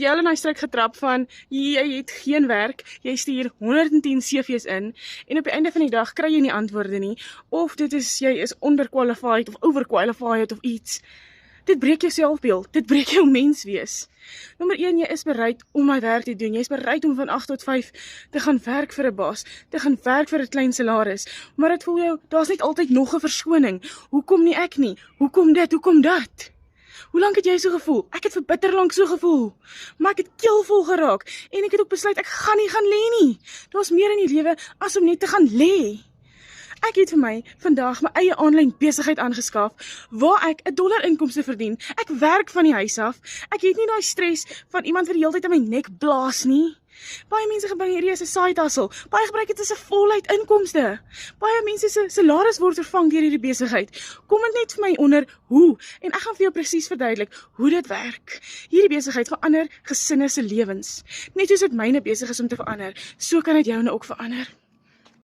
Jy al in hy struik getrap van, jy het geen werk, jy stuur 110 CV's in, en op die einde van die dag kry jy nie antwoorde nie, of jy is underqualified, of overqualified, of iets. Dit breek jou selfbeeld, dit breek jou menswees. Nommer 1, jy is bereid om my werk te doen, jy is bereid om van 8 tot 5 te gaan werk vir 'n baas, te gaan werk vir 'n klein salaris, maar dit voel jou, daar's net altyd nog 'n verskoning. Hoekom nie ek nie? Hoekom dit? Hoekom dat? Hoe lank het jy so gevoel? Ek het vir bitter lank so gevoel. Maar ek het keelvol geraak en ek het ook besluit ek gaan nie gaan lê nie. Daar's meer in die lewe as om net te gaan lê. Ek het vir my vandag my eie aanlyn besigheid aangeskaf waar ek $1 inkomste verdien. Ek werk van die huis af. Ek het nie daai stres van iemand wat die hele tyd in my nek blaas nie. Baie mense gebruik hierdie as 'n side hustle. Baie gebruik dit as 'n voluit inkomste. Baie mense se salaris word vervang deur hierdie besigheid. Kom dit net vir my onder hoe en ek gaan vir jou presies verduidelik hoe dit werk. Hierdie besigheid verander gesinne se lewens. Net soos dit myne besig is om te verander, so kan dit joune ook verander.